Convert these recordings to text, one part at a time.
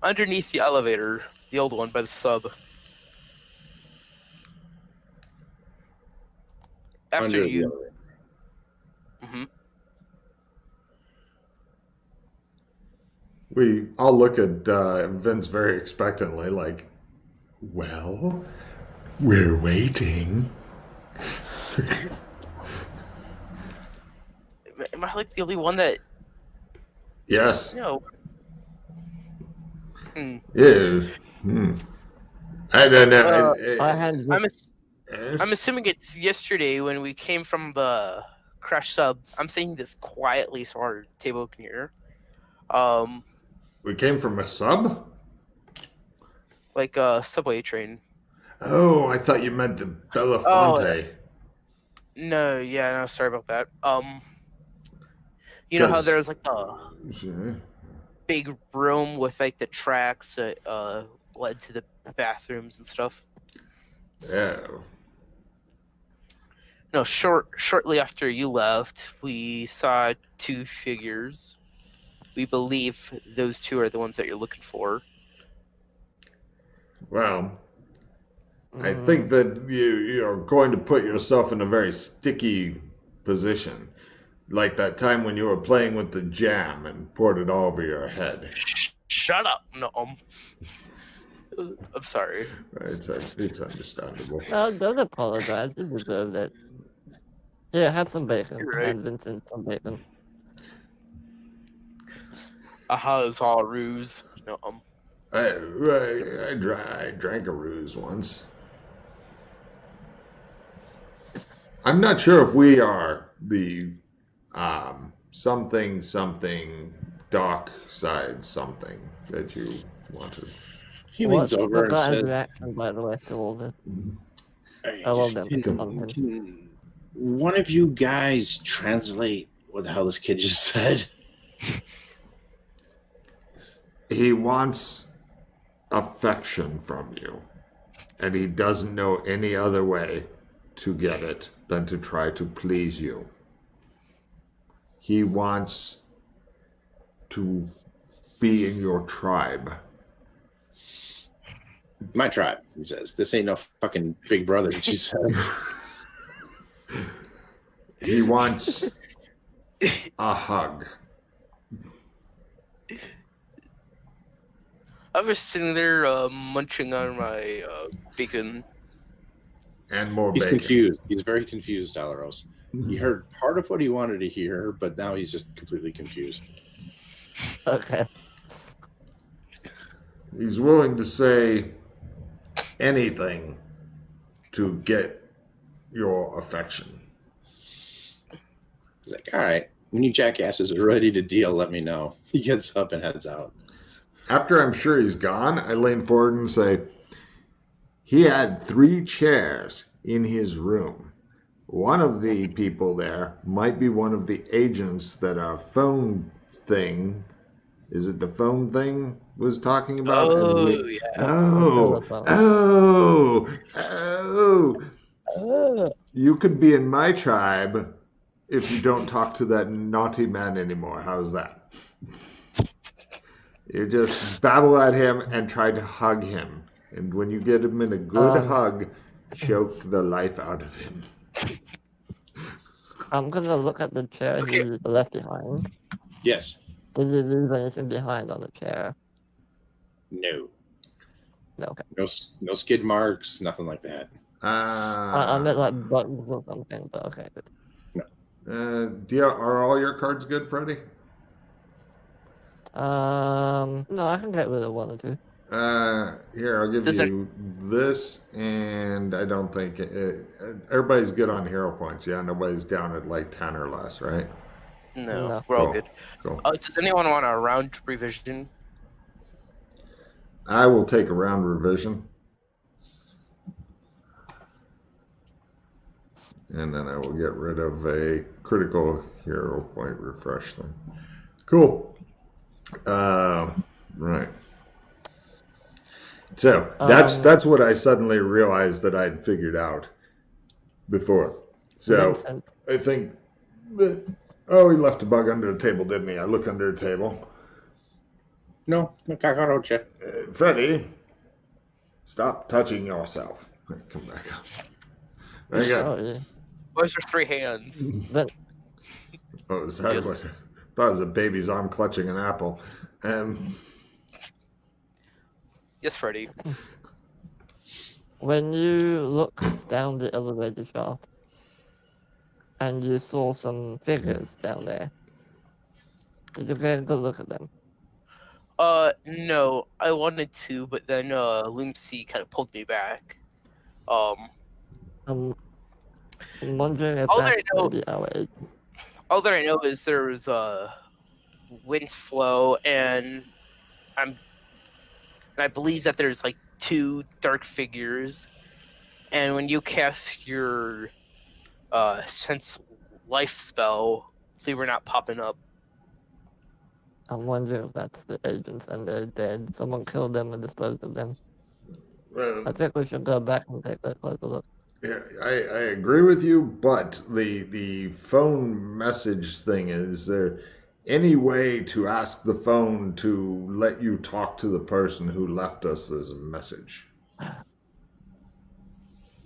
underneath the elevator, the old one by the sub. After Under the you. elevator. Mm-hmm. We all look at Vince very expectantly, like, well, we're waiting. Am I like the only one that? Yes. No. Yeah. I don't know. I'm assuming it's yesterday when we came from the crash sub. I'm saying this quietly so our table can hear. We came from a sub? Like a subway train. Oh, I thought you meant the Belafonte. No, sorry about that. You know how there's like a big room with like the tracks that led to the bathrooms and stuff? Yeah. No, shortly after you left, we saw two figures. We believe those two are the ones that you're looking for. Well, I think that you're going to put yourself in a very sticky position. Like that time when you were playing with the jam and poured it all over your head. Shut up. No. I'm sorry. It's understandable. Don't apologize. You deserve it. Yeah, have some bacon. You're right. And Vincent, some bacon. It's all a ruse. No. I drank a ruse once. I'm not sure if we are the something dark side something that you wanted. He leans What's over and the says, reaction, by the way, to all this? "Hey, I love them. Can one of you guys translate what the hell this kid just said?" He wants affection from you, and he doesn't know any other way to get it than to try to please you. He wants to be in your tribe. My tribe, he says. This ain't no fucking Big Brother, she said. He wants a hug. I was sitting there munching on my bacon. And more He's bacon. confused. He's very confused, Dalaros. He heard part of what he wanted to hear, but now he's just completely confused. Okay. He's willing to say anything to get your affection. He's like, all right, when you jackasses are ready to deal, let me know. He gets up and heads out. After I'm sure he's gone, I lean forward and say, he had 3 chairs in his room. One of the people there might be one of the agents that our phone thing, is it the phone thing, was talking about? You could be in my tribe if you don't talk to that naughty man anymore. How's that? You just babble at him and try to hug him. And when you get him in a good hug, choke the life out of him. I'm gonna look at the chair he left behind. Yes. Did he leave anything behind on the chair? No. No, okay. No skid marks, nothing like that. I meant like buttons or something, but okay. No. Are all your cards good, Freddie? No, I can get rid of 1 or 2. Here, I'll give you this, and I don't think everybody's good on hero points. Yeah, nobody's down at like 10 or less, right? No. We're all good. Cool. Does anyone want a round revision? I will take a round revision. And then I will get rid of a critical hero point refresh thing. Cool. Right. So that's what I suddenly realized that I'd figured out before. So Vincent. I think that, he left a bug under the table, didn't he? I look under the table. No, cockroach. Freddy, stop touching yourself. Come back up. Very good. Sorry. Those are 3 hands. But Oh, is that Yes. what? I thought it was a baby's arm clutching an apple. Yes, Freddy. when you looked down the elevator shaft and you saw some figures down there, did you get a good look at them? No, I wanted to, but then Loomsy kind of pulled me back. I'm wondering if All that that I know, may be our age. all that I know is there was wind flow, and I believe that there's like 2 dark figures, and when you cast your sense life spell, they were not popping up. I'm wondering if that's the agents and they're dead. Someone killed them and disposed of them. I think we should go back and take a closer look. Yeah, I agree with you, but the phone message thing, is there any way to ask the phone to let you talk to the person who left us this message?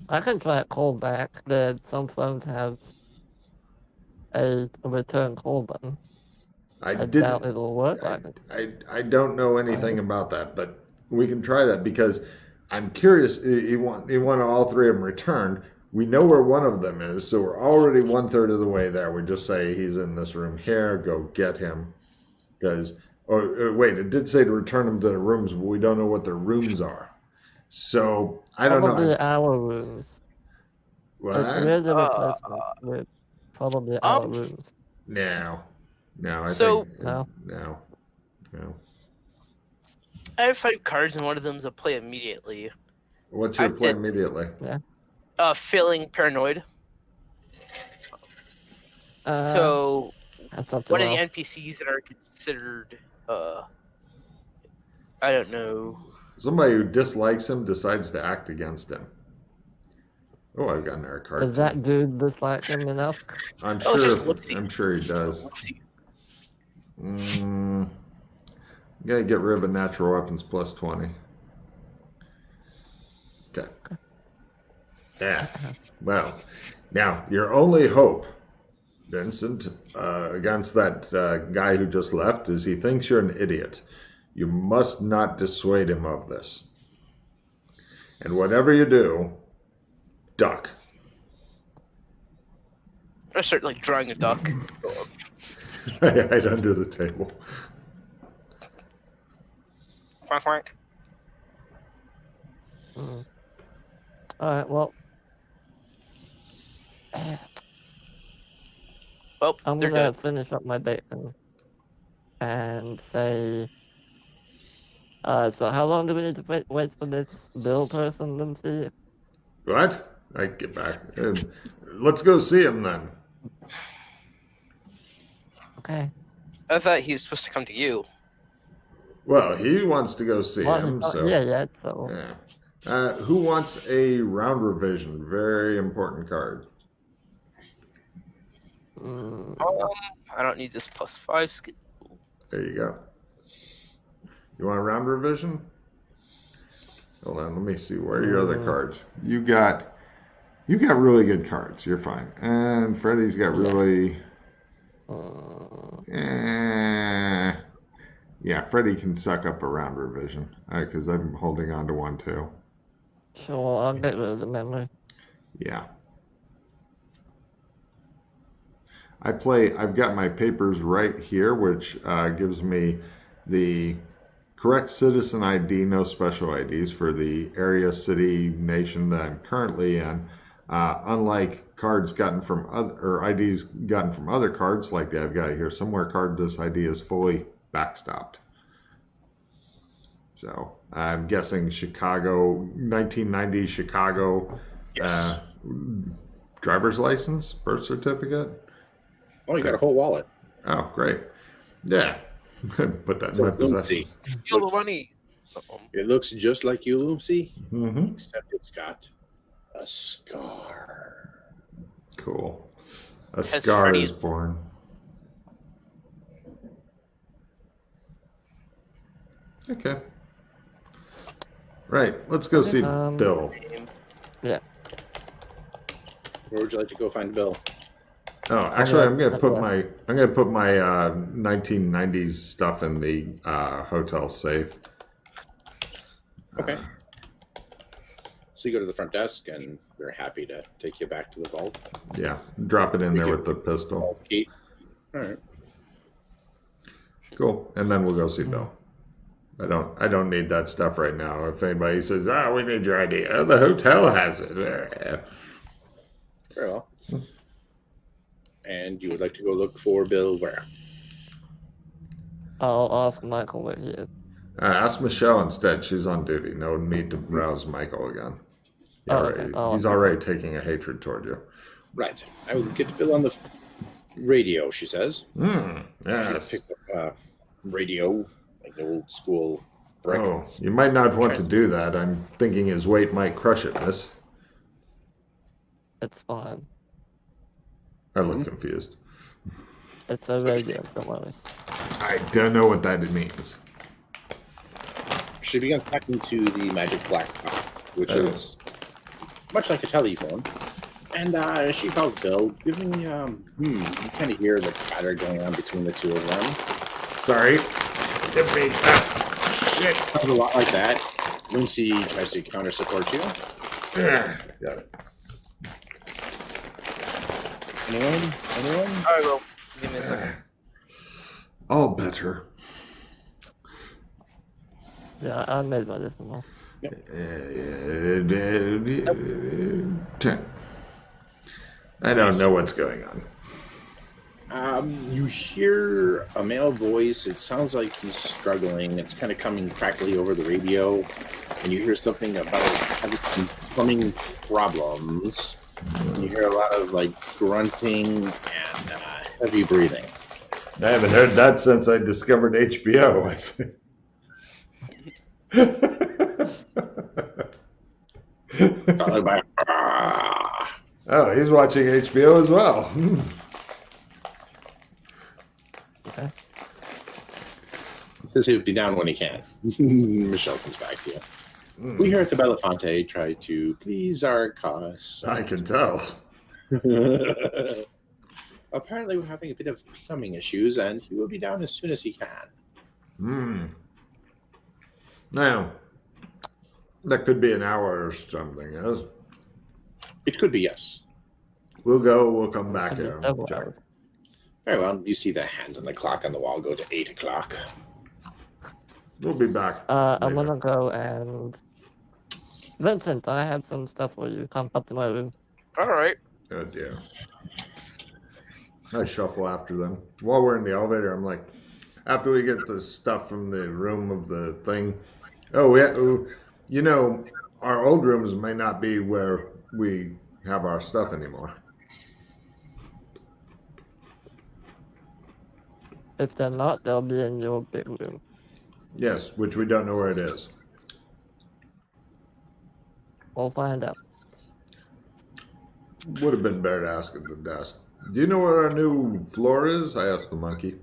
I can try a call back. Some phones have a return call button. I I doubt didn't. it'll work. I don't know anything about that, but we can try that because I'm curious. You want all 3 of them returned. We know where one of them is, so we're already 1/3 of the way there. We just say he's in this room here. Go get him, because. Or wait, it did say to return them to the rooms, but we don't know what their rooms are. So I don't Probably know. our rooms. If What? we're the replacement, we're probably our rooms. No, I So- think No? no. I have 5 cards, and one of them's a play immediately. What's your I play did- immediately? Feeling paranoid. So That's up to one of the Ralph. NPCs that are considered, I don't know. Somebody who dislikes him decides to act against him. Oh, I've gotten our card. Does that dude dislike him enough? I'm Oh, it's sure. just Lipsy. I'm sure he does. Loopsy. Gotta get rid of natural weapons plus 20. Okay. Yeah. Well, now your only hope, Vincent, against that guy who just left, is he thinks you're an idiot. You must not dissuade him of this. And whatever you do, duck. I start like drawing a duck. Hide under the table. Quack, quack. Alright, well. Well, I'm they're gonna good. finish up my bacon and say. So how long do we need to wait for this bill person to see? What? I get back. Let's go see him then. Okay. I thought he was supposed to come to you. Well, he wants to go see Well, him. he's not So here yet, so. yeah. Who wants a round revision? Very important card. I don't need this +5 skill. There you go. You want a round revision? Hold on, let me see. Where are your other cards? You got really good cards. You're fine. And Freddy's got really. Yeah, Freddy can suck up a round revision because I'm holding on to one too. Sure, I'll get rid of the memory. Yeah. I've got my papers right here, which gives me the correct citizen ID, no special IDs for the area, city, nation that I'm currently in. Unlike cards gotten from IDs gotten from other cards, like I've got here somewhere, card this ID is fully backstopped. So I'm guessing Chicago, 1990 Chicago, Yes. driver's license, birth certificate. Oh, you got a whole wallet. Oh, great. Yeah. Put that in So my Loomsy. possessions. Steal the money. It looks just like you, Loomsy, Mm-hmm. except it's got a scar. Cool. A Has scar Freddy's- is born. Okay. Right. Let's go see Bill. Yeah. Where would you like to go find Bill? Oh, actually, I'm gonna put my 1990s stuff in the hotel safe. Okay. So you go to the front desk, and they're happy to take you back to the vault. Yeah, drop it in there with the pistol. Key. All right. Cool. And then we'll go see Bill. I don't need that stuff right now. If anybody says, we need your ID. Oh, the hotel has it. Very well. And you would like to go look for Bill where? I'll ask Michael where he is. Ask Michelle instead. She's on duty. No need to rouse Michael again. He's already taking a hatred toward you. Right. I will get Bill on the radio, she says. Yes. She picked up radio, like the old school brick. Oh, you might not want to do that. I'm thinking his weight might crush it, miss. It's fine. I look confused. It's a radio, don't worry. I don't know what that means. She begins talking to the magic black box, which is much like a telephone. And she calls Bill, giving you kind of hear the chatter going on between the two of them. Sorry. Give me shit. Sounds a lot like that. Lucy tries to counter support you. Got it. Anyone? I will. Give me a second. All better. Yeah, I made my decimal. I don't know what's going on. You hear a male voice. It sounds like he's struggling. It's kind of coming crackly over the radio. And you hear something about having some plumbing problems. And you hear a lot of grunting and heavy breathing. I haven't heard that since I discovered HBO. Followed by Oh, he's watching HBO as well. Okay. He says he would be down when he can. Michelle comes back to you. We here at the Belafonte try to please our cause. I can tell. Apparently we're having a bit of plumbing issues, and he will be down as soon as he can. Now, that could be an hour or something, yes? It could be, yes. We'll come back here. Very well. You see the hands on the clock on the wall go to 8 o'clock. We'll be back. I'm gonna go and... Vincent, I have some stuff for you. Come up to my room. Alright. Oh, dear. I shuffle after them. While we're in the elevator, I'm like, after we get the stuff from the room of the thing, our old rooms may not be where we have our stuff anymore. If they're not, they'll be in your big room. Yes, which we don't know where it is. We'll find out. Would have been better to ask at the desk. Do you know where our new floor is? I asked the monkey.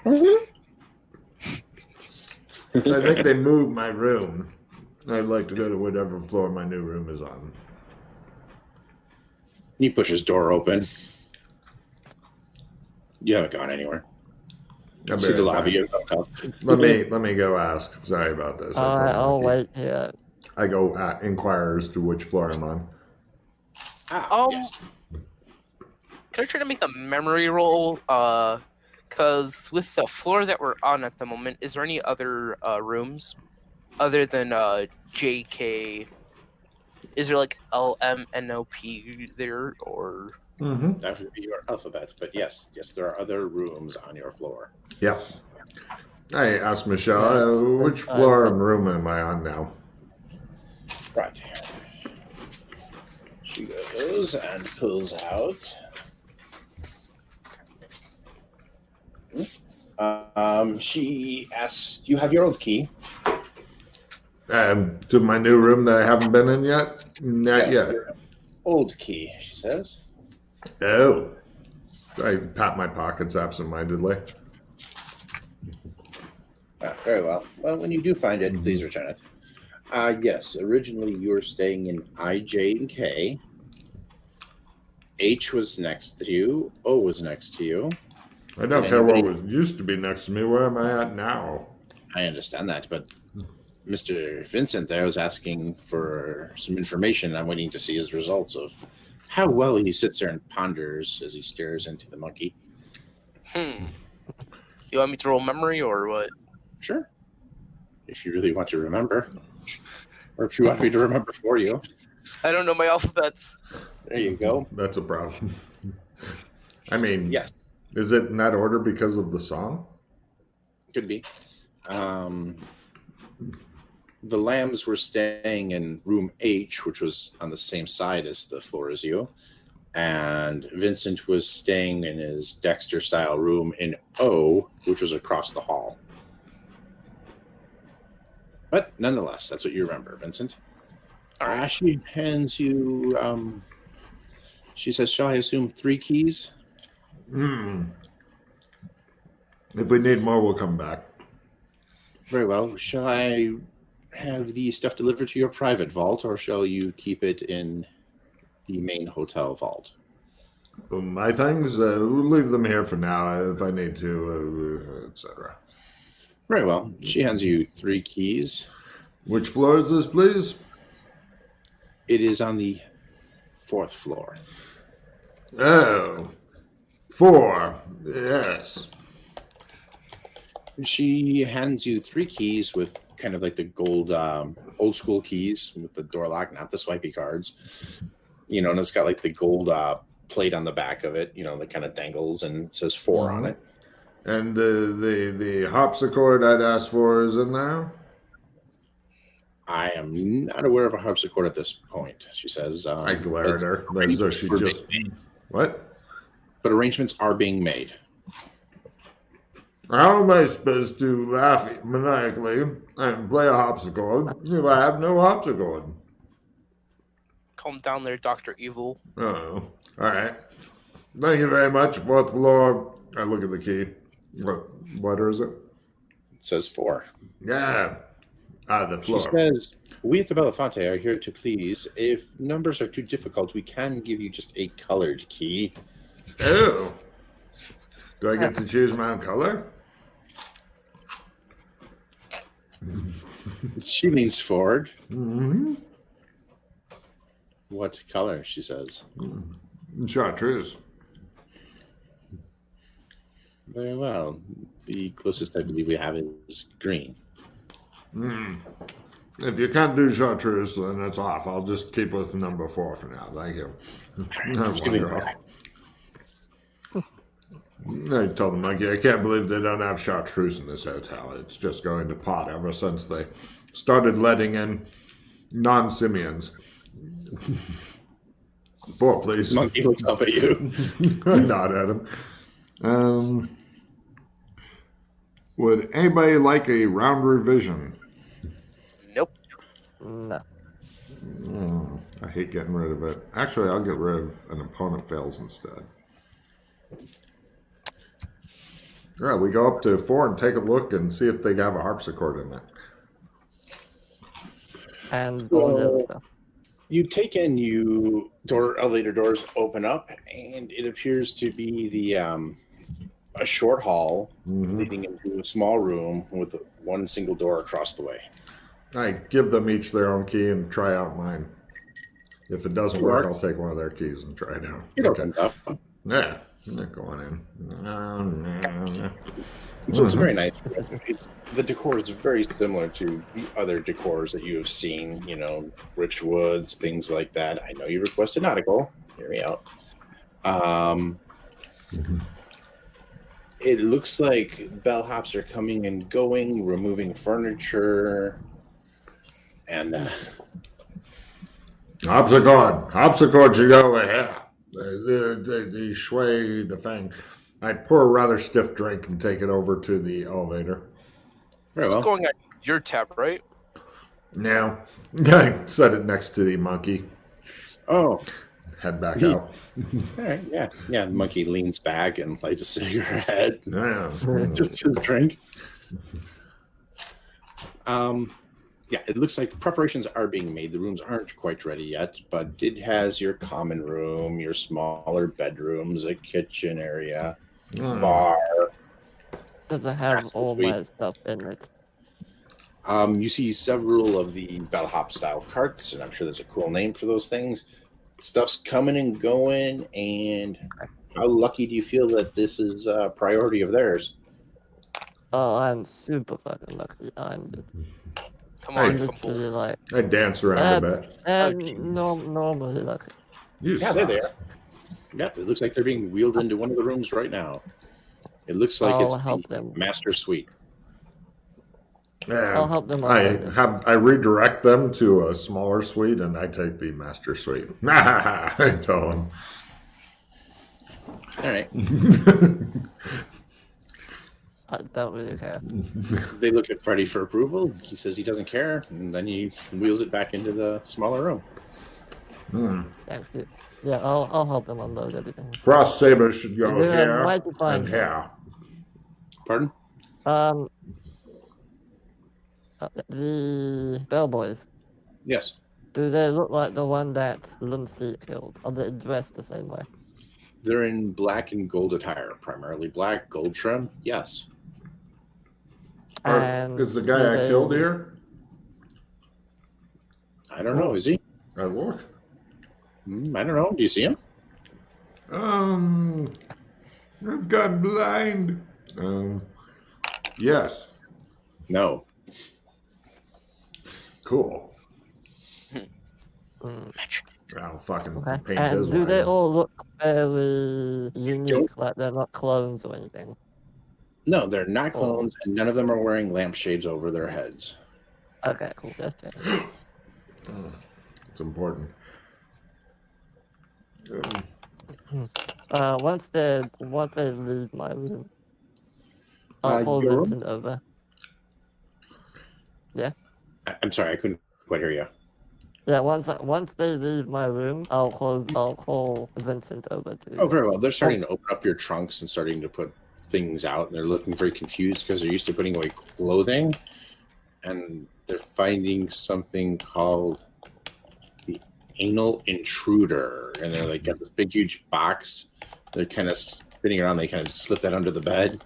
I think they moved my room. I'd like to go to whatever floor my new room is on. He pushes door open. You haven't gone anywhere. See the lobby. Let me go ask. Sorry about this. I'll wait here. I go inquire as to which floor I'm on. Yes. Can I try to make a memory roll? Because with the floor that we're on at the moment, is there any other rooms other than JK? Is there LMNOP there, or? Mm-hmm. That would be your alphabet, but yes, there are other rooms on your floor. Yeah. I asked Michelle, which floor and room am I on now? Right. She goes and pulls out. She asks, "Do you have your old key?" To my new room that I haven't been in yet? Not yet. Old key, she says. Oh. I pat my pockets absentmindedly. Very well. Well, when you do find it, please return it. Yes, originally you were staying in I, J, and K. H was next to you. O was next to you. I don't care what was used to be next to me. Where am I at now? I understand that, but Mr. Vincent there was asking for some information. I'm waiting to see his results of how well he sits there and ponders as he stares into the monkey. You want me to roll memory or what? Sure. If you really want to remember. Or if you want me to remember for you. I don't know my alphabets. There you go. That's a problem. I mean, yes. Is it in that order because of the song? Could be. The lambs were staying in room H, which was on the same side as the floor as you. And Vincent was staying in his Dexter-style room in O, which was across the hall. But nonetheless, that's what you remember, Vincent. She hands you, she says, shall I assume 3 keys? If we need more, we'll come back. Very well. Shall I have the stuff delivered to your private vault, or shall you keep it in the main hotel vault? My things, we'll leave them here for now if I need to, etc. Very well. She hands you 3 keys. Which floor is this, please? It is on the 4th floor. Oh, 4. Yes. She hands you 3 keys with kind of like the gold, old school keys with the door lock, not the swipey cards. You know, and it's got like the gold plate on the back of it, you know, that kind of dangles and it says 4 on it. And the harpsichord I'd asked for is in there? I am not aware of a harpsichord at this point, she says. I glare at her. So she just... What? But arrangements are being made. How am I supposed to laugh maniacally and play a harpsichord if I have no harpsichord? Calm down there, Dr. Evil. Oh, all right. Thank you very much. 4th floor. I look at the key. What letter is it? It says 4. Yeah. The floor. She says, we at the Belafonte are here to please. If numbers are too difficult, we can give you just a colored key. Oh. Do I get to choose my own color? She leans forward. Mm-hmm. What color, she says. Chartreuse. Very well. The closest I believe we have is green. If you can't do chartreuse, then it's off. I'll just keep with number 4 for now. Thank you. I told the monkey, I can't believe they don't have chartreuse in this hotel. It's just going to pot ever since they started letting in non-simians. 4, please. Monkey looks up at you. I nod at him. Would anybody like a round revision? Nope. No. I hate getting rid of it. Actually, I'll get rid of an opponent fails instead. Yeah, we go up to 4 and take a look and see if they have a harpsichord in it. And all the other stuff. You take in, elevator doors open up, and it appears to be the a short hall leading into a small room with one single door across the way. I give them each their own key and try out mine. If it doesn't work, I'll take one of their keys and try it out. It opens up. Yeah, go on in. So it's very nice. The decor is very similar to the other decors that you have seen, you know, rich woods, things like that. I know you requested nautical. Hear me out. It looks like bellhops are coming and going, removing furniture, and Harpsichord should go over here. The shui, the fang. I pour a rather stiff drink and take it over to the elevator. This is going on your tab, right? No. I set it next to the monkey. Oh. Head back out. All right, yeah. The monkey leans back and lights a cigarette. Yeah. Just drink. Yeah, it looks like preparations are being made. The rooms aren't quite ready yet, but it has your common room, your smaller bedrooms, a kitchen area, bar. Does it have all my stuff in it? You see several of the bellhop style carts, and I'm sure there's a cool name for those things. Stuff's coming and going, and how lucky do you feel that this is a priority of theirs? Oh, I'm super fucking lucky. I'm Come on, literally like I dance around a bit. normally lucky. Yeah, they're there. Yep, it looks like they're being wheeled into one of the rooms right now. It looks like I'll it's help the them. master suite. I'll help them. I redirect them to a smaller suite, and I take the master suite. I tell them. All right. I don't really care. They look at Freddy for approval. He says he doesn't care, and then he wheels it back into the smaller room. Thank you. Yeah, I'll help them unload everything. Frost Saber should go Yeah, here might be fine. and here. Pardon? The bellboys. Yes. Do they look like the one that Lumsey killed? Are they dressed the same way? They're in black and gold attire, primarily black, gold trim. Yes. And is the guy I killed here? I don't know. Is he? I look. I don't know. Do you see him? I've gone blind. Yes. No. Cool. Magic. I'll fucking okay. paint And this do one. they all look fairly unique, like they're not clones or anything? No, they're not clones, and none of them are wearing lampshades over their heads. Okay, cool. That's it. It's important. Once they leave my room, I'll call your room? Vincent over. Yeah. I'm sorry, I couldn't quite hear you. Yeah. Once they leave my room, I'll call Vincent over to. Oh, very well. They're starting to open up your trunks and starting to put things out, and they're looking very confused because they're used to putting away clothing, and they're finding something called the anal intruder, and they're like got this big huge box. They're kind of spinning around. They kind of slip that under the bed.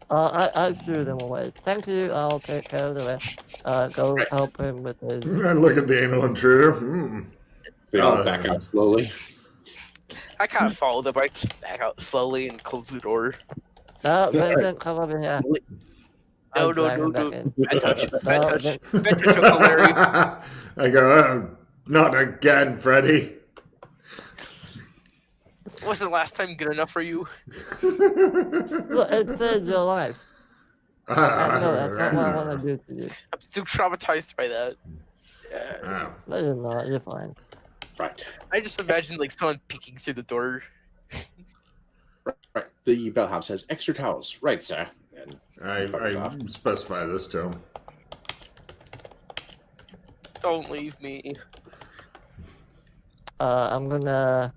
I threw them away. Thank you. I'll take care of the rest. Go help him with his. I look at the anal intruder. They all back out slowly. I kind of follow them. I just back out slowly and close the door. No, Vincent, come over here. No. Bad touch. Bad touch. Bad touch, Uncle Larry. I go, not again, Freddy. Wasn't last time good enough for you? Look, it saved your life. I know that's not what I want to do to you. I'm still traumatized by that. No, you're not. You're fine. Right. I just imagine like someone peeking through the door. Right. The bellhop says, "Extra towels." Right, sir. And I specify this to him. Don't leave me. I'm gonna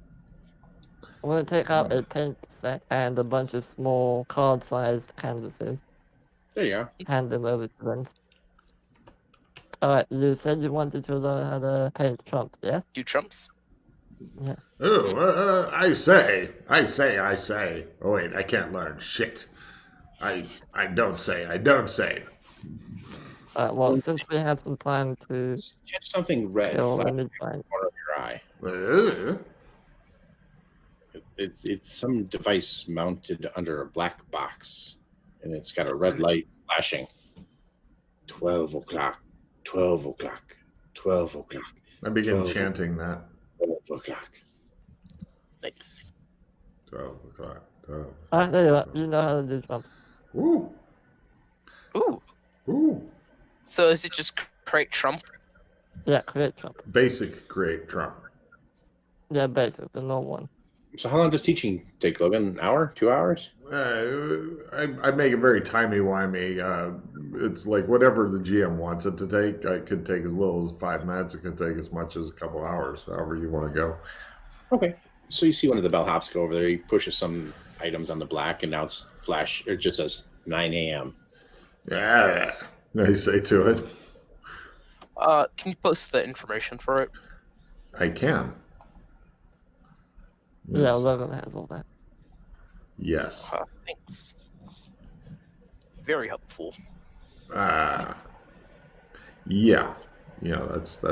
take out a paint set and a bunch of small card-sized canvases. there you are. Hand them over to Vince. Alright, you said you wanted to learn how to paint Trump, yeah? Do trumps? Yeah. Oh, I say. Oh, wait, I can't learn shit. I don't say. Alright, well, since we have some time to Catch something red chill, flat let in me the find. corner of your eye. It's some device mounted under a black box, and it's got a red light flashing. 12 o'clock, 12 o'clock, 12 o'clock. I begin 12 chanting that. 12 o'clock. Nice. 12 o'clock. 12. Alright, there you are. You know how to do Trump. Ooh. Ooh. So is it just create Trump? Yeah, create Trump. Basic create Trump. Yeah, basic, the normal one. So how long does teaching take, Logan? An hour? 2 hours? I make it very timey-wimey. It's like whatever the GM wants it to take. It could take as little as 5 minutes. It could take as much as a couple hours, however you want to go. Okay. So you see one of the bellhops go over there. He pushes some items on the black, and now it's flash. It just says 9 a.m. Yeah, they say to it. Can you post the information for it? I can. Yeah, Yes. Logan has all that. Yes. Thanks. Very helpful. Yeah. Yeah, that's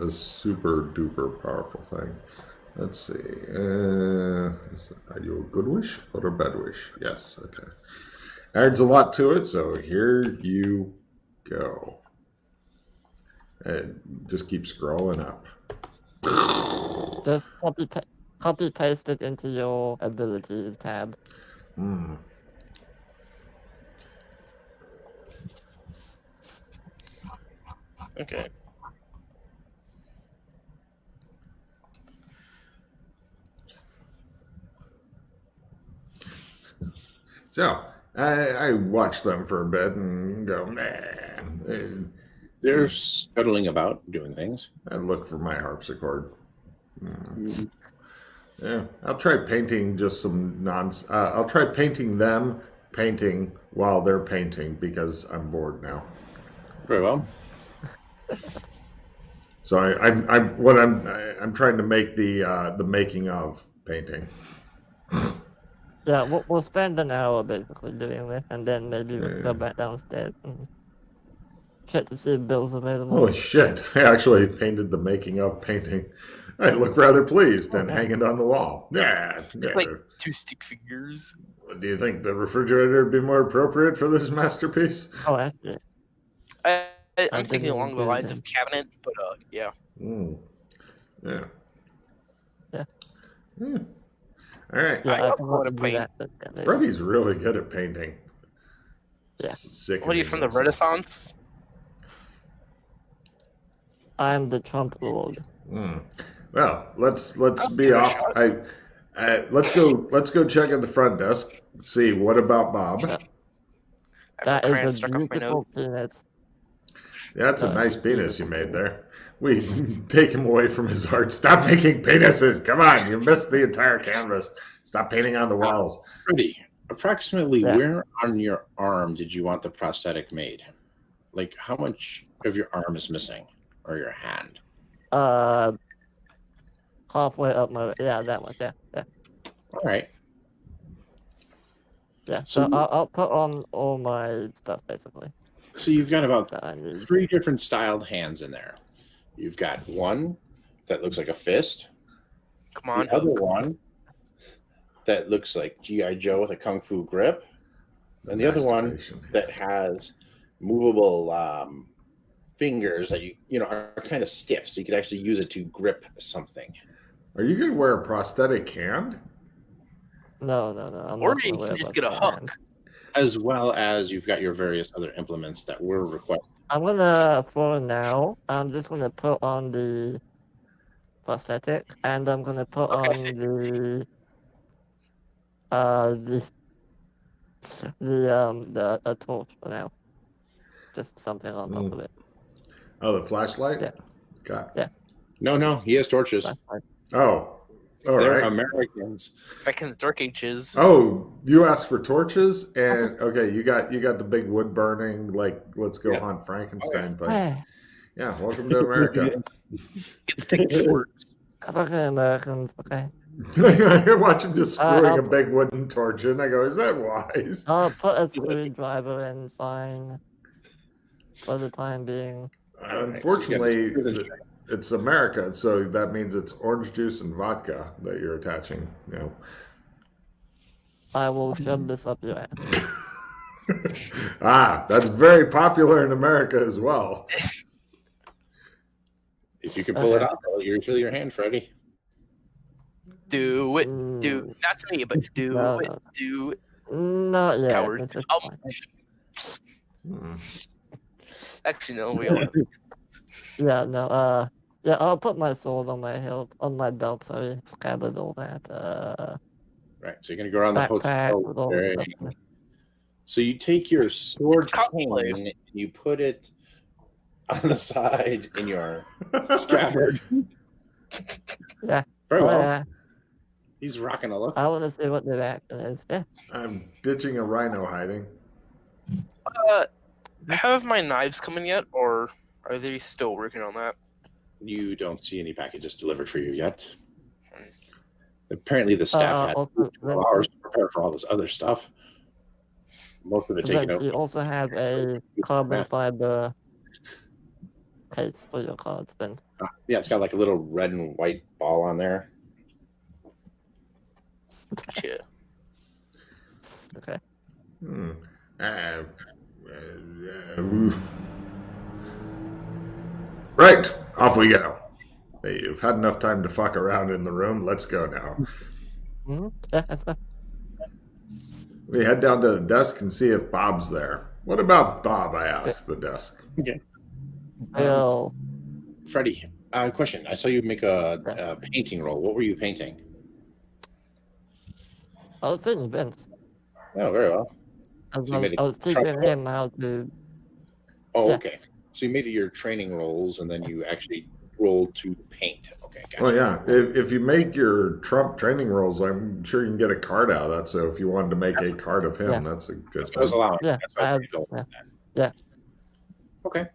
a super duper powerful thing. Let's see. Are you a good wish or a bad wish? Yes. Okay. Adds a lot to it, so here you go. And just keep scrolling up. Just copy paste it into your abilities tab. Hmm. Okay. So I watch them for a bit and go, man. They're scuttling about, doing things. I look for my harpsichord. Yeah, I'll try painting just some I'll try painting them painting while they're painting because I'm bored now. Very well. So I'm trying to make the making of painting. Yeah, we'll spend an hour basically doing this, and then maybe we'll go back downstairs and check to see if Bill's available. Holy shit! I actually painted the making of painting. I look rather pleased and hang it on the wall. Yeah. Like 2 stick figures. Do you think the refrigerator would be more appropriate for this masterpiece? Oh, actually. I'm thinking along the lines of cabinet, but yeah. Yeah. Yeah. All right. Yeah, I also want to paint. Freddy's really good at painting. Yeah. What are you from the Renaissance? I'm the Trump Lord. Well, let's be off. Let's go check at the front desk. See what about Bob? That is a beautiful penis. Yeah, that's a nice penis you made there. We take him away from his art. Stop making penises. Come on, you missed the entire canvas. Stop painting on the walls. Freddie, approximately where on your arm did you want the prosthetic made? Like, how much of your arm is missing, or your hand? Halfway up my that one. Yeah. All right. Yeah. So I'll put on all my stuff basically. So you've got about 3 different styled hands in there. You've got one that looks like a fist. Come on, the other one that looks like G.I. Joe with a kung fu grip, and the other one that has movable fingers that you know are kind of stiff, so you could actually use it to grip something. Are you going to wear a prosthetic hand? No. Or you can just get a hook. As well as you've got your various other implements that were requested. I'm gonna, for now, I'm just gonna put on the prosthetic, and I'm gonna put on the torch for now. Just something on top of it. Oh, the flashlight? Yeah. God. Yeah. No, he has torches. Flashlight. Oh. They're right. Americans. Back in the Dark Ages. Oh, you asked for torches, and okay, you got the big wood burning, like let's go hunt Frankenstein thing. Yeah, welcome to America. Get the big torch. Okay, Americans. Okay. I watch him just screwing a big wooden torch in. I go, is that wise? I'll put a screwdriver in, fine, for the time being. Unfortunately, it's America, so that means it's orange juice and vodka that you're attaching. You know. I will shove this up your ass. That's very popular in America as well. If you can pull it off, you refill your hand, Freddie. Do it. Not to me, but do it. Do it. Not yet. Coward. Actually, no, we all. Yeah, no. Yeah, I'll put my sword on my hilt, on my belt. Sorry, scabbard, all that. Right. So you're gonna go around the hotel. So you take your sword cane and you put it on the side in your scabbard. Yeah. Very well. Yeah. He's rocking a look. I want to see what the action is. Yeah. I'm ditching a rhino hiding. have my knives come in yet, or are they still working on that? You don't see any packages delivered for you yet. Apparently, the staff had Also, 12 hours to prepare for all this other stuff. Most of it taken Vince, over. you also have a carbon fiber case for your cards, Vince. Yeah, it's got like a little red and white ball on there. Yeah. Okay. Right, off we go. Hey, you've had enough time to fuck around in the room. Let's go now. Mm-hmm. Yeah, that's fine. We head down to the desk and see if Bob's there. What about Bob? I asked the desk. Okay. Bill. Freddie, question. I saw you make a painting roll. What were you painting? I was thinking Vince. Oh, very well. I So you made a was teaching trumpet? him how to. Oh, Yeah. okay. So you made your training rolls, and then you actually rolled to paint. Okay, gotcha. Well, yeah. If you make your Trump training rolls, I'm sure you can get a card out of that. So if you wanted to make a card of him, that's a good I was thing. allowing. Yeah, That's why I was going with that. Okay.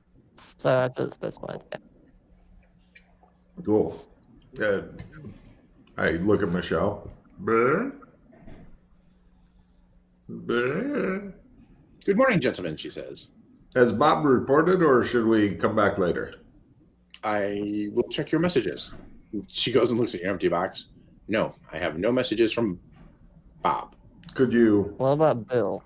So I just specified. Yeah. Cool. I look at Michelle. Bleh. Bleh. Good morning, gentlemen, she says. Has Bob reported, or should we come back later? I will check your messages. She goes and looks at your empty box. No, I have no messages from Bob. Could you? What about Bill?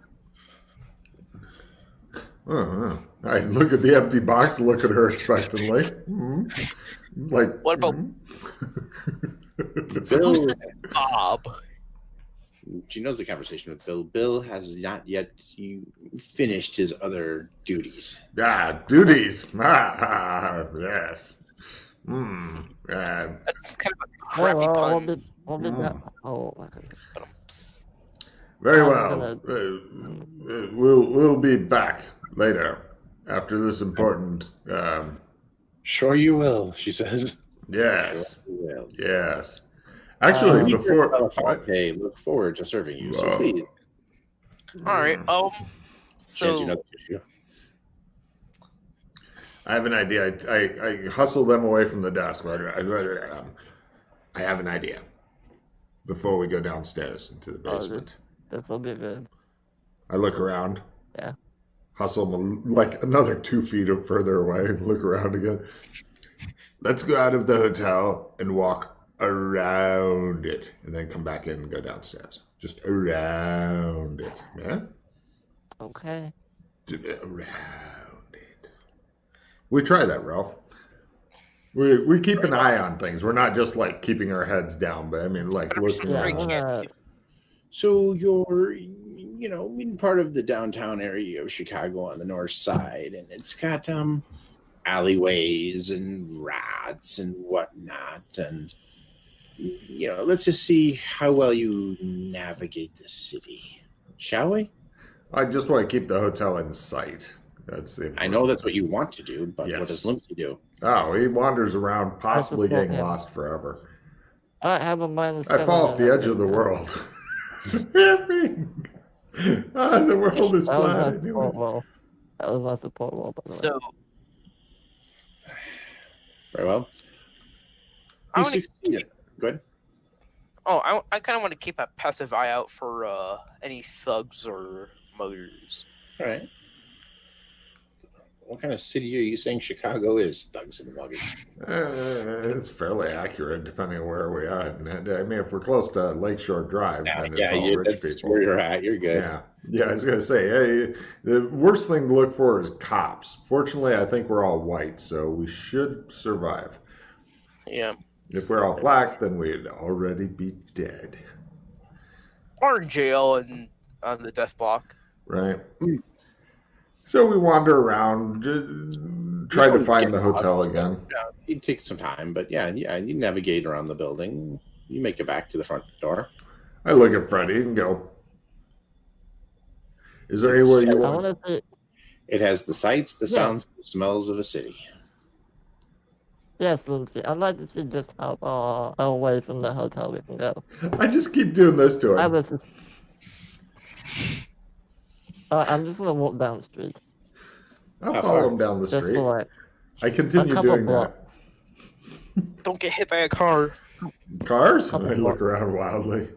I look at the empty box, look at her expectantly. Like, What about Bill? who's this Bob? She knows the conversation with Bill. Bill has not yet finished his other duties. Duties. Yes. That's kind of a crappy pun. Very well. We'll be back later after this important. Sure you will, she says. Yes. Sure you will. Yes. Actually, before Belafonte look forward to serving you. So please. All right. So I have an idea. I hustle them away from the desk. I have an idea. Before we go downstairs into the basement. This will be good. I look around. Yeah. Hustle them like another 2 feet further away and look around again. Let's go out of the hotel and walk around it. And then come back in and go downstairs. Just around it. Yeah? Okay. Around it. We try that, Ralph. We keep an eye on things. We're not just like keeping our heads down, but I mean like looking around. So you're, in part of the downtown area of Chicago on the north side, and it's got alleyways and rats and whatnot, and let's just see how well you navigate the city, shall we? I just want to keep the hotel in sight. I know that's what you want to do, but what does Limpsy do? Oh, he wanders around, possibly getting lost forever. I have a minus. I fall off the edge of the world. The world is flat. Anyway. That was my support roll, by the way. So, very well. I You succeeded. Good. Oh, I kind of want to keep a passive eye out for any thugs or muggers. All right. What kind of city are you saying Chicago is, thugs and muggers? It's fairly accurate, depending on where we are. I mean, if we're close to Lakeshore Drive, then it's all rich people. Where you're at, you're good. Yeah, I was going to say, the worst thing to look for is cops. Fortunately, I think we're all white, so we should survive. Yeah. If we're all black, then we'd already be dead. Or in jail and on the death block. Right. So we wander around, try to find the hotel again. Yeah, it'd take some time, but you navigate around the building. You make it back to the front door. I look at Freddie and go, is there anywhere you want? It has the sights, the sounds, the smells of a city. Yes, Lucy. I'd like to see just how far away from the hotel we can go. I just keep doing this to him. I'm just going to walk down the street. I'll How follow far? him down the Just street. for like I a continue couple doing blocks. Don't get hit by a car. that. Cars? I Couple look blocks. around wildly.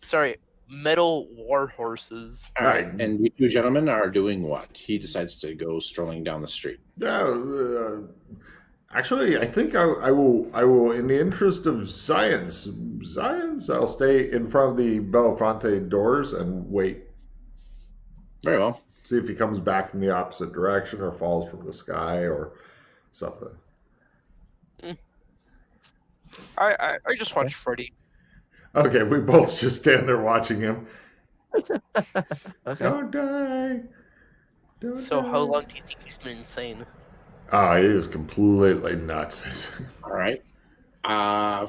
Sorry, metal war horses. All right. And you two gentlemen are doing what? He decides to go strolling down the street. Actually, I think I will, in the interest of science, I'll stay in front of the Belafonte doors and wait. Very well. See if he comes back in the opposite direction or falls from the sky or something. I just watched Freddy. Okay, we both just stand there watching him. Okay. Don't die. Don't So die. how long do you think he's been insane? Oh, he is completely nuts. All right.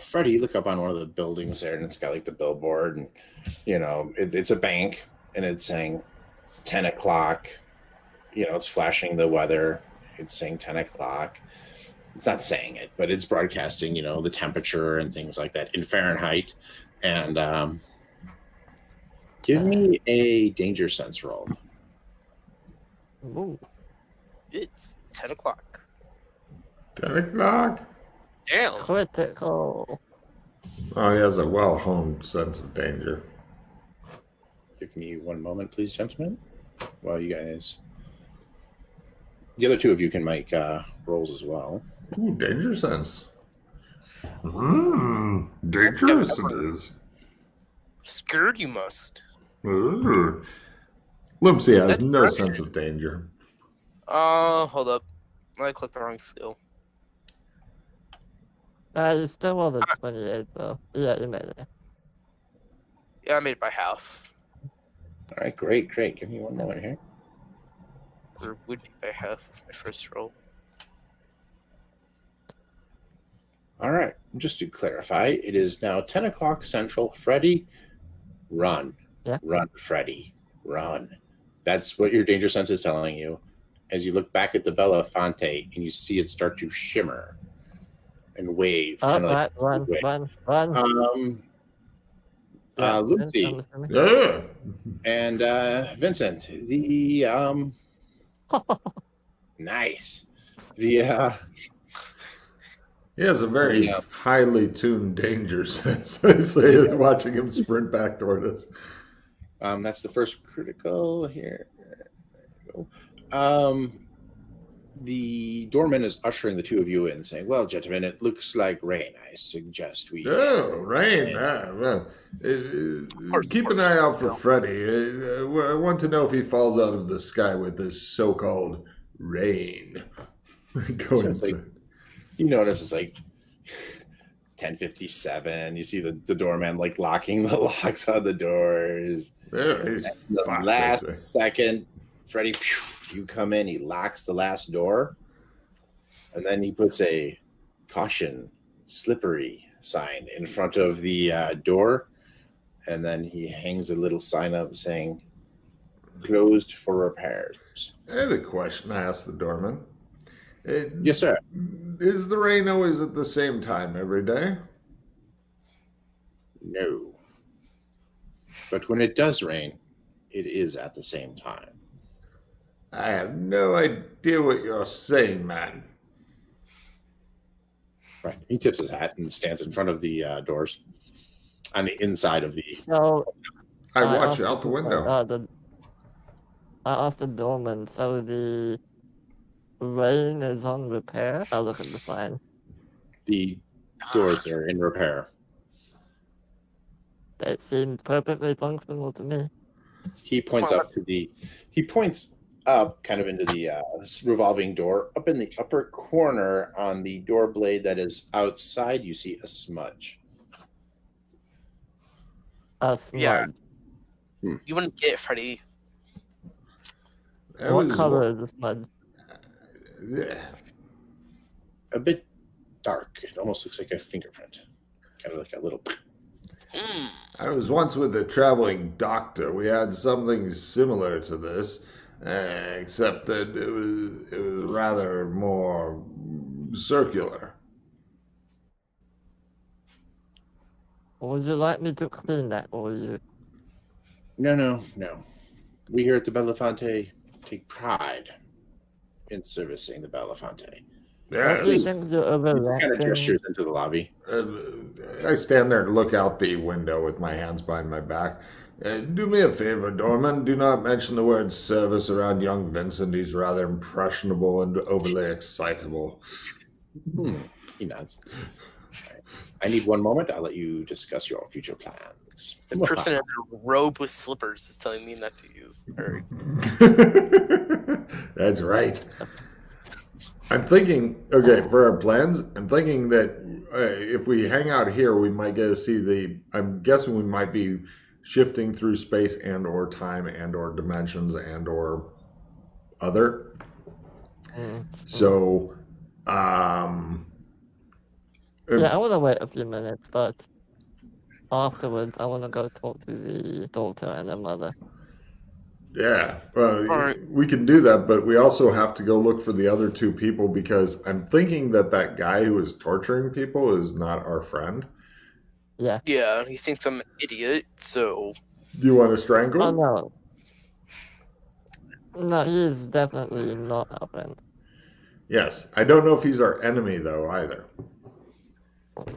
Freddie, you look up on one of the buildings there, and it's got like the billboard, and it's a bank, and it's saying 10 o'clock. It's flashing the weather. It's saying 10 o'clock. It's not saying it, but it's broadcasting, the temperature and things like that in Fahrenheit. And give me a danger sense roll. Ooh. It's 10 o'clock. 10 o'clock. Damn. Critical. Oh, he has a well-honed sense of danger. Give me one moment, please, gentlemen. While you guys... The other two of you can make rolls as well. Ooh, danger sense. Dangerous it is. Scared you must. Ooh. Limpsy has That's no right. sense of danger. Hold up. I clicked the wrong skill. You still on the 28 though. Yeah, you made it. Yeah, I made it by half. All right, great. Give me one moment here. Or would be by half of my first roll. All right, just to clarify, it is now 10 o'clock Central. Freddy, run. Yeah. Run, Freddy, run. That's what your danger sense is telling you. As you look back at the Belafonte and you see it start to shimmer and wave. Oh, kind of like run. Lucy Yeah. and Vincent, the nice. The He has a very Yeah. highly tuned danger sense. I say, watching him sprint back toward us. that's the first critical here. There you go. The doorman is ushering the two of you in, saying, "Well, gentlemen, it looks like rain. I suggest we." Oh, rain. Well, keep an eye out for Freddy. I want to know if he falls out of the sky with this so-called rain. Go So it's like- inside. You notice it's like 10:57. You see the doorman like locking the locks on the doors. Yeah, he's At the fucked, last I say. second, Freddy, you come in. He locks the last door, and then he puts a caution, slippery sign in front of the door, and then he hangs a little sign up saying, "Closed for repairs." I had a question I asked the doorman. Yes, sir. Is the rain always at the same time every day? No. But when it does rain, it is at the same time. I have no idea what you're saying, man. Right. He tips his hat and stands in front of the doors on the inside of the. So I watch asked out the window. I asked the doorman, so the rain is on repair? I look at the sign. The doors are in repair. They seem perfectly functional to me. He points up to the. He points up, kind of into the revolving door. Up in the upper corner, on the door blade that is outside, you see a smudge. A smudge. Yeah. You wouldn't get it, Freddy. That What was- color is the smudge? Yeah. A bit dark. It almost looks like a fingerprint. Kind of like a little. I was once with a traveling doctor. We had something similar to this, except that it was rather more circular. Would you like me to clean that for you? No. We here at the Belafonte take pride in servicing the Belafonte. Don't you Yes. think you're He kind of overreacting? gestures into the lobby. I stand there and look out the window with my hands behind my back. Do me a favor, Dorman. Do not mention the word service around young Vincent. He's rather impressionable and overly excitable. He nods. Right. I need one moment. I'll let you discuss your future plans. The person in a robe with slippers is telling me not to use. Or... That's right. I'm thinking, okay, for our plans, I'm thinking that if we hang out here, we might get to see I'm guessing we might be shifting through space and or time and or dimensions and or other. So, Yeah, I want to wait a few minutes, but afterwards, I want to go talk to the daughter and the mother. yeah, Right. we can do that, but we also have to go look for the other two people because I'm thinking that guy who is torturing people is not our friend. Yeah. Yeah, he thinks I'm an idiot, so... Do you want to strangle Oh, him? no. No, he is definitely not our friend. Yes. I don't know if he's our enemy, though, either.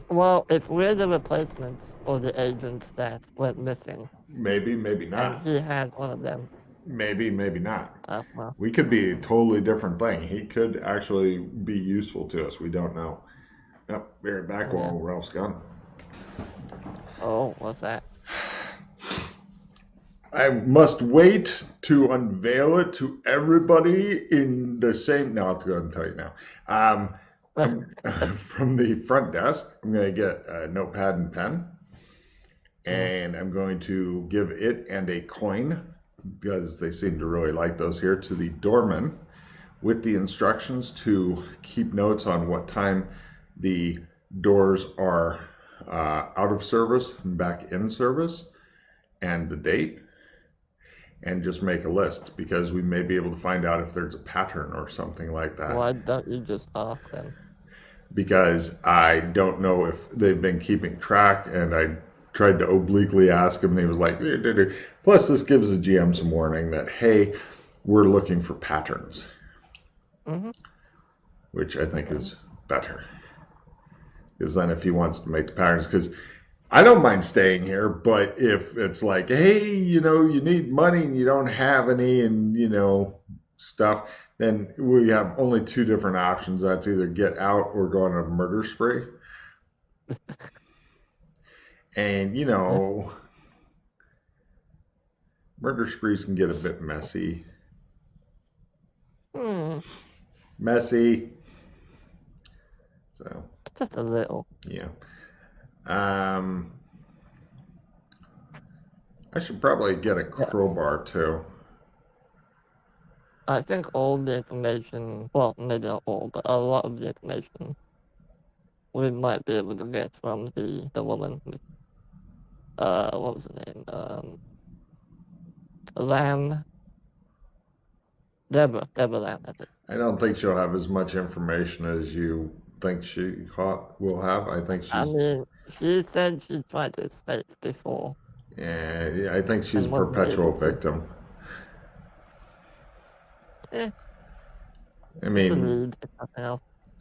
Well, if we're the replacements or the agents that went missing, Maybe, maybe and not. he has one of them, Maybe, maybe not. well, We could be a totally different thing. He could actually be useful to us. We don't know. Yep, be right back while Ralph's gone. oh, what's that? I must wait to unveil it to everybody in the same. No, I'll go ahead and tell you now. From the front desk, I'm going to get a notepad and pen, and I'm going to give it and a coin, because they seem to really like those here, to the doorman with the instructions to keep notes on what time the doors are out of service and back in service and the date. And just make a list, because we may be able to find out if there's a pattern or something like that. Why don't you just ask them? Because I don't know if they've been keeping track, and I tried to obliquely ask him, and he was like, plus this gives the GM some warning that, hey, we're looking for patterns. Which I think is better. Because then if he wants to make the patterns, because I don't mind staying here, but if it's like, hey, you need money and you don't have any and, stuff, then we have only two different options. That's either get out or go on a murder spree. And, murder sprees can get a bit messy. Messy. So. Just a little. Yeah. I should probably get a crowbar too. I think all the information, well, maybe not all, but a lot of the information we might be able to get from the woman. What was her name? Lamb. Deborah Lamb, that's it. I don't think she'll have as much information as you think she will have. I think she's... I mean, she said she tried to escape before. Yeah, I think she's a perpetual victim. Yeah. I mean,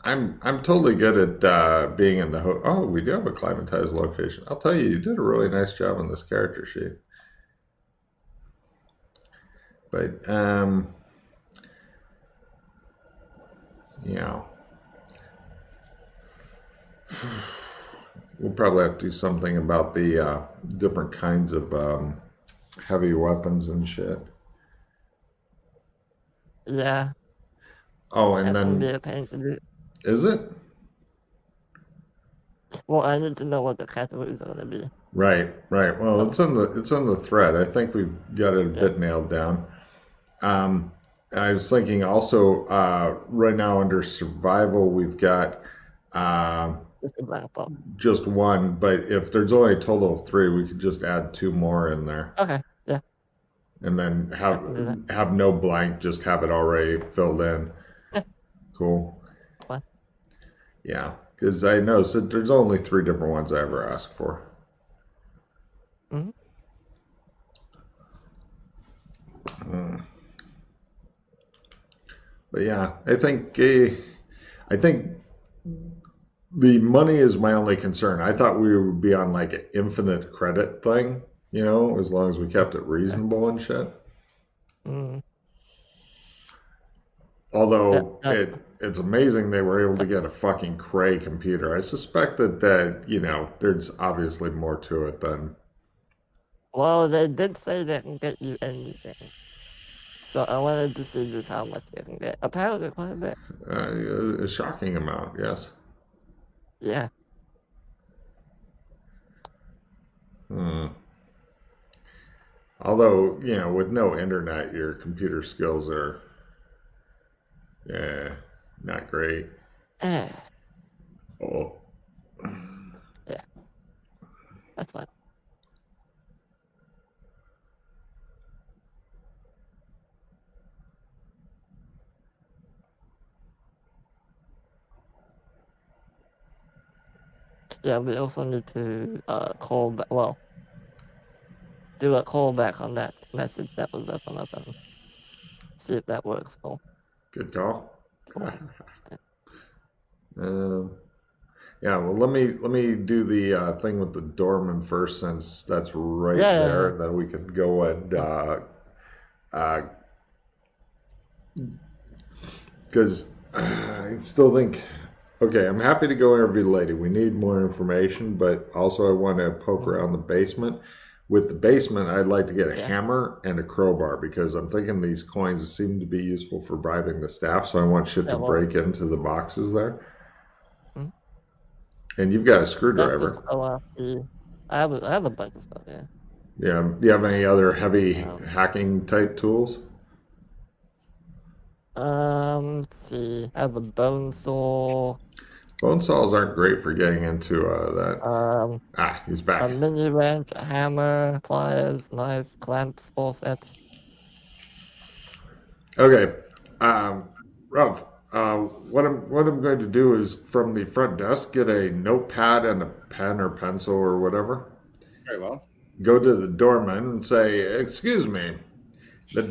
I'm totally good at being in the oh, we do have a climatized location. I'll tell you did a really nice job on this character sheet. But we'll probably have to do something about the different kinds of heavy weapons and shit. Yeah. Oh, and that's then gonna be a pain to do. Is it? Well, I need to know what the categories are gonna be. Right. Well, it's in the thread. I think we've got it a bit nailed down. I was thinking also right now under survival we've got just one, but if there's only a total of 3, we could just add 2 more in there. Okay. Yeah. And then have no blank, just have it already filled in. Yeah. Cool. What? Yeah, because I know there's only 3 different ones I ever ask for. But yeah, I think the money is my only concern. I thought we would be on like an infinite credit thing, as long as we kept it reasonable and shit. Mm. Although Yeah, it's amazing they were able to get a fucking Cray computer. I suspect that there's obviously more to it than. well, they did say they can get you anything. So I wanted to see just how much they can get. Apparently quite a bit. A shocking amount, yes. Yeah. Hmm. Although, with no internet, your computer skills are, not great. Yeah, Oh. that's fine. Yeah, we also need to call back. Well, do a callback on that message that was up on the phone. See if that works. Cool. Good call. Cool. Yeah, well, let me do the thing with the doorman first, since that's right there. Yeah. Then we can go and because I still think. Okay, I'm happy to go interview the lady. We need more information, but also I want to poke around the basement. With the basement, I'd like to get a hammer and a crowbar, because I'm thinking these coins seem to be useful for bribing the staff, so I want shit to break into the boxes there. Hmm? And you've got a That's screwdriver. just I have a bunch of stuff, yeah. Yeah. Do you have any other heavy hacking type tools? Let's see. I have a bone saw. Bone saws aren't great for getting into that. He's A back. mini wrench, a hammer, pliers, knife, clamps, forceps. Okay, Ralph. What I'm going to do is, from the front desk, get a notepad and a pen or pencil or whatever. Very well. Go to the doorman and say, "Excuse me, the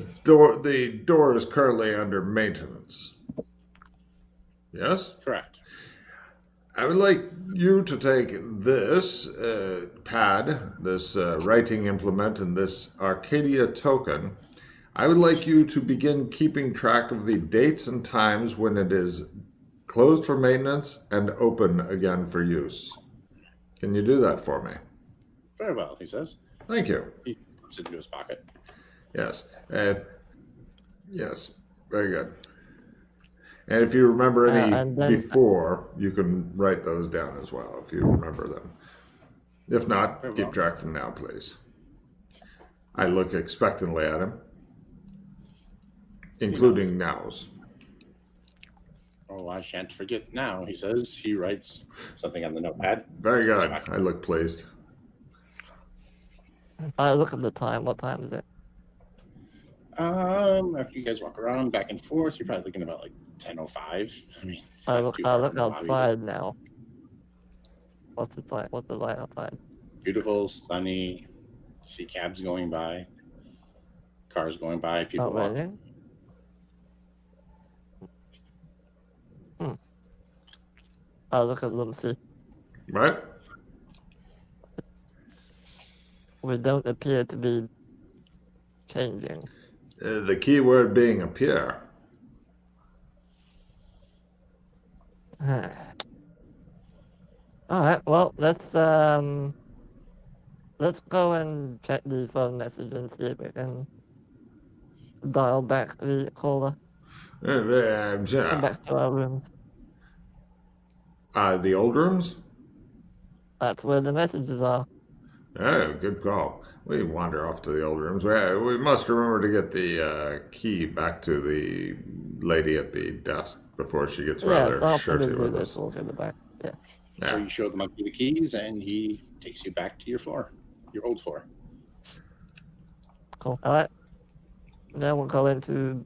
door is currently under maintenance." Yes? Correct. I would like you to take this pad, this writing implement, and this Arcadia token. I would like you to begin keeping track of the dates and times when it is closed for maintenance and open again for use. Can you do that for me? Very well, he says. Thank you. He puts it into his pocket. Yes. Yes. Very good. And if you remember any before, you can write those down as well, if you remember them. If not, keep track from now, please. I look expectantly at him, including nows. Oh, I shan't forget now, he says. He writes something on the notepad. Very good. I look pleased. I look at the time. What time is it? After you guys walk around back and forth, you're probably looking about like 10:05. I mean, I look outside now. What's it like? What's the light outside? Beautiful, sunny. See cabs going by, cars going by, people walking. I look at them. See. Right. We don't appear to be changing. The key word being appear. All right. Well, let's go and check the phone message and see if we can dial back the caller. Go back to our rooms. The old rooms? That's where the messages are. Oh, good call. We wander off to the old rooms. We must remember to get the key back to the lady at the desk before she gets rather shirty with us. We'll get it back. Yeah. So you show the monkey the keys, and he takes you back to your floor, your old floor. Cool. All right. Then we'll go into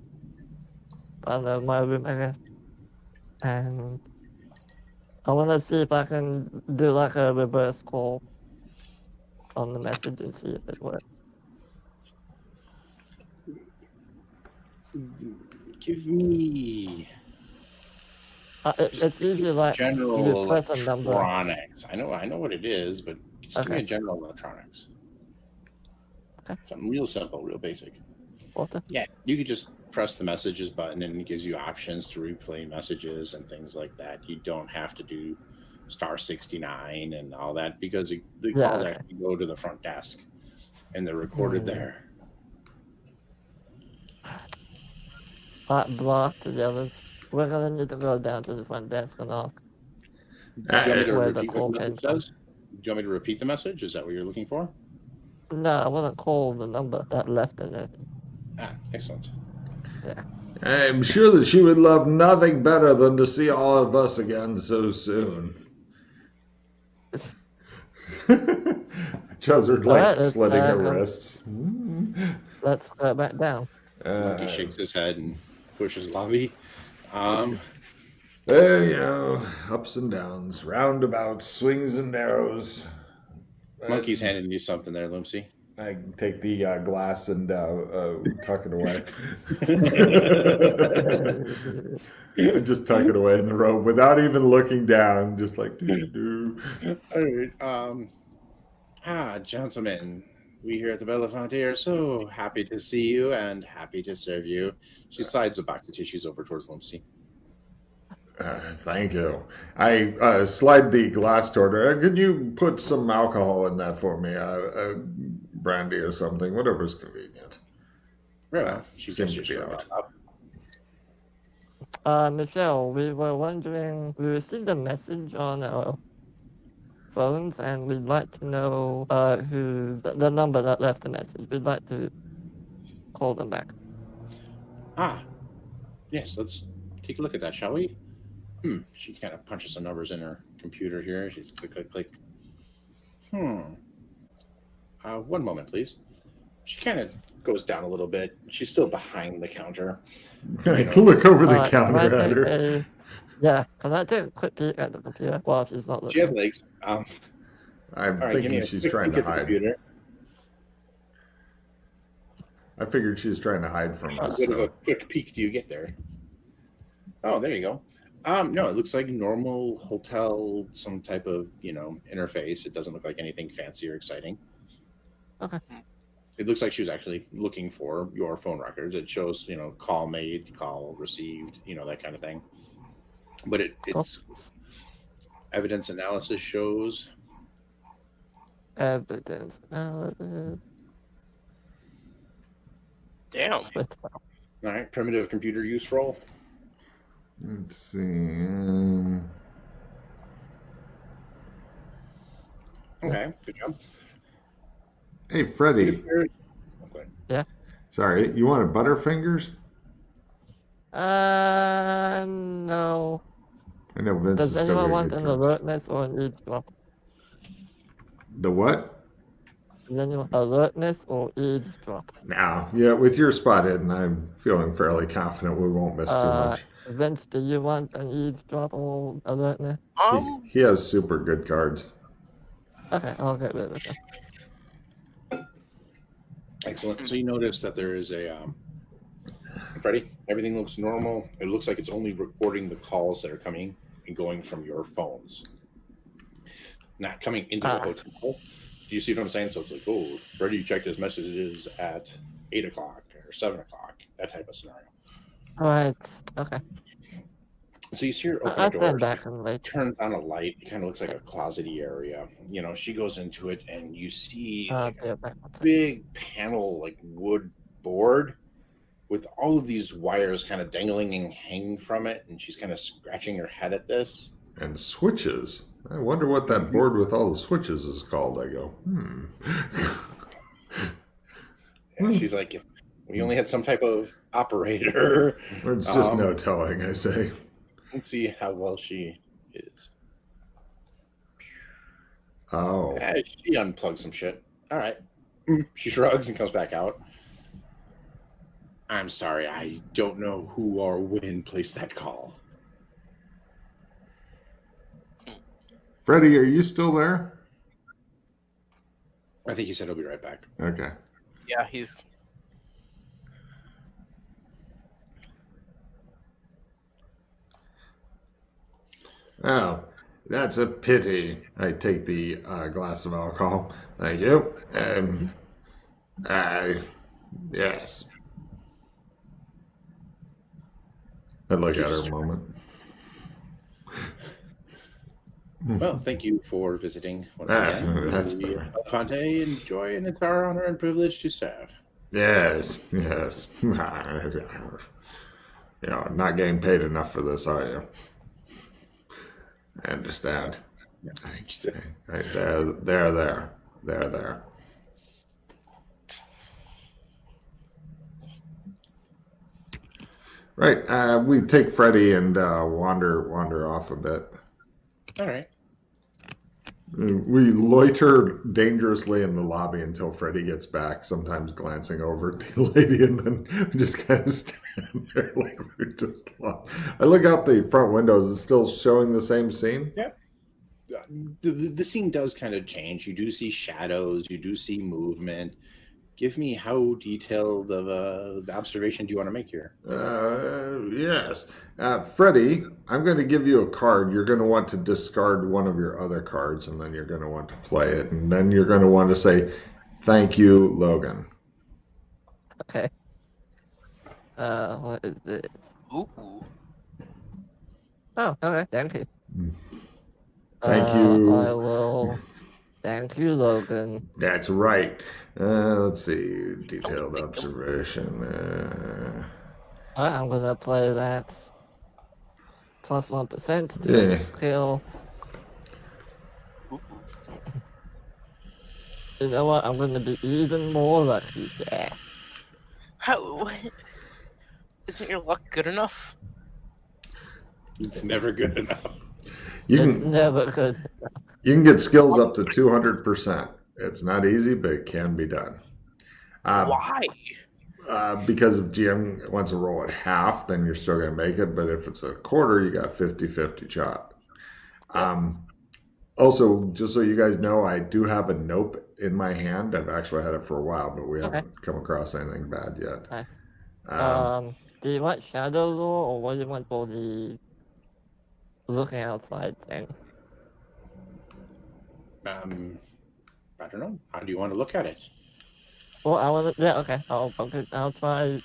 my room, I guess. And I want to see if I can do like a reverse call on the message and see if it works. Give me It's usually like general you press a number. electronics. I know what it is, but just give me a general electronics. Okay. Something real simple, real basic. Water. Yeah, you could just press the messages button and it gives you options to replay messages and things like that. You don't have to do star 69 and all that because the calls actually go to the front desk and they're recorded there. Block to the others. We're gonna need to go down to the front desk and ask. Do you want me to where the repeat call what the came message from. says? Do you want me to repeat the message? Is that what you're looking for? No, I want to call the number that left in it. Excellent. Yeah. I'm sure that she would love nothing better than to see all of us again so soon. Chuzzard slitting her wrists. Let's go back down. Monkey shakes his head and pushes lobby. Ups and downs, roundabouts, swings and narrows. Monkey's handing you something there, Lumpsy. I take the glass and tuck it away. I just tuck it away in the robe without even looking down, just like do. All right. Gentlemen, we here at the Belafonte are so happy to see you and happy to serve you. She slides a box of tissues over towards Lumpsy. Thank you. I slide the glass toward her. Could you put some alcohol in that for me? Brandy or something, whatever's convenient. Very well. She gestures for out. Michelle, we were wondering, we received a message on our phones and we'd like to know who the number that left the message. We'd like to call them back. Yes, let's take a look at that, shall we? She kind of punches some numbers in her computer here. She's click. One moment, please. She kind of goes down a little bit. She's still behind the counter. I look over the counter at her. Can I take a quick peek at the computer while she's not looking? She has legs. I'm thinking she's trying to hide. I figured she's trying to hide from us. A quick peek. Do you get there? Oh, there you go. No, it looks like normal hotel, some type of, interface. It doesn't look like anything fancy or exciting. Okay. It looks like she was actually looking for your phone records. It shows, call made, call received, that kind of thing. But it's evidence analysis shows. Evidence analysis. Damn. All right, primitive computer use roll. Let's see. Okay, good job. Hey, Freddie. Yeah? Sorry, you wanted Butterfingers? No. I know Vince Does anyone want an alertness or an eavesdrop? The what? Does anyone alertness or eavesdrop? No. Yeah, with your spot hidden, I'm feeling fairly confident we won't miss too much. Vince, do you want an eavesdrop or alertness? He has super good cards. Okay, I'll get rid of it. Excellent. So you notice that there is Freddie, everything looks normal. It looks like it's only recording the calls that are coming and going from your phones, not coming into the hotel. Do you see what I'm saying? So it's like, oh, Freddie checked his messages at 8 o'clock or 7 o'clock, that type of scenario. All right. Okay. So you see her open a door. Turns on a light. It kind of looks like a closety area. She goes into it, and you see a big panel, like wood board, with all of these wires kind of dangling and hanging from it. And she's kind of scratching her head at this. And switches. I wonder what that board with all the switches is called. I go, And she's like, if we only had some type of operator. It's just no telling, I say. Let's see how well she is. Oh. She unplugs some shit. All right. She shrugs and comes back out. I'm sorry, I don't know who or when placed that call. Freddie, are you still there? I think he said he'll be right back. Okay. Yeah, he's... Oh, that's a pity. I take the glass of alcohol. Thank you. Yes. I look at her a moment. Well, thank you for visiting once Ah, again. that's We better. Belafonte enjoy, and it's our honor and privilege to serve. Yes, yes. Not getting paid enough for this, are you? I understand. Jesus. There. Right. We take Freddy and wander off a bit. All right. We loiter dangerously in the lobby until Freddy gets back, sometimes glancing over at the lady, and then we just kind of stand there like we're just lost. I look out the front windows. It's still showing the same scene? Yeah. The scene does kind of change. You do see shadows. You do see movement. Give me how detailed of the observation do you want to make here? Yes. Freddy, I'm going to give you a card. You're going to want to discard one of your other cards, and then you're going to want to play it. And then you're going to want to say, "Thank you, Logan." Okay. What is this? Ooh. Oh, okay. Thank you. Thank you. I will. Thank you, Logan. That's right. Let's see. Detailed observation. Alright, I'm gonna play that plus 1% to Yeah. any skill. Ooh. You know what? I'm gonna be even more lucky. Yeah. How? Isn't your luck good enough? It's never good enough. You It's can never good. you can get skills up to 200%. It's not easy, but it can be done. Why? Because if GM wants to roll at half, then you're still going to make it. But if it's a quarter, you got 50-50 shot. Also, just so you guys know, I do have a nope in my hand. I've actually had it for a while, but we haven't come across anything bad yet. Nice. Do you want Shadow Lore, or what do you want for the looking outside thing? I don't know. How do you want to look at it? Well, I want to. Yeah, okay. I'll try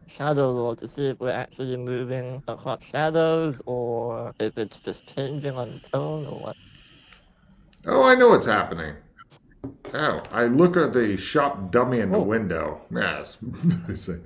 Shadow Lore to see if we're actually moving across shadows, or if it's just changing on its own, or what. Oh, I know what's happening. Oh, I look at the shop dummy in the Oh. window. Yes. I say,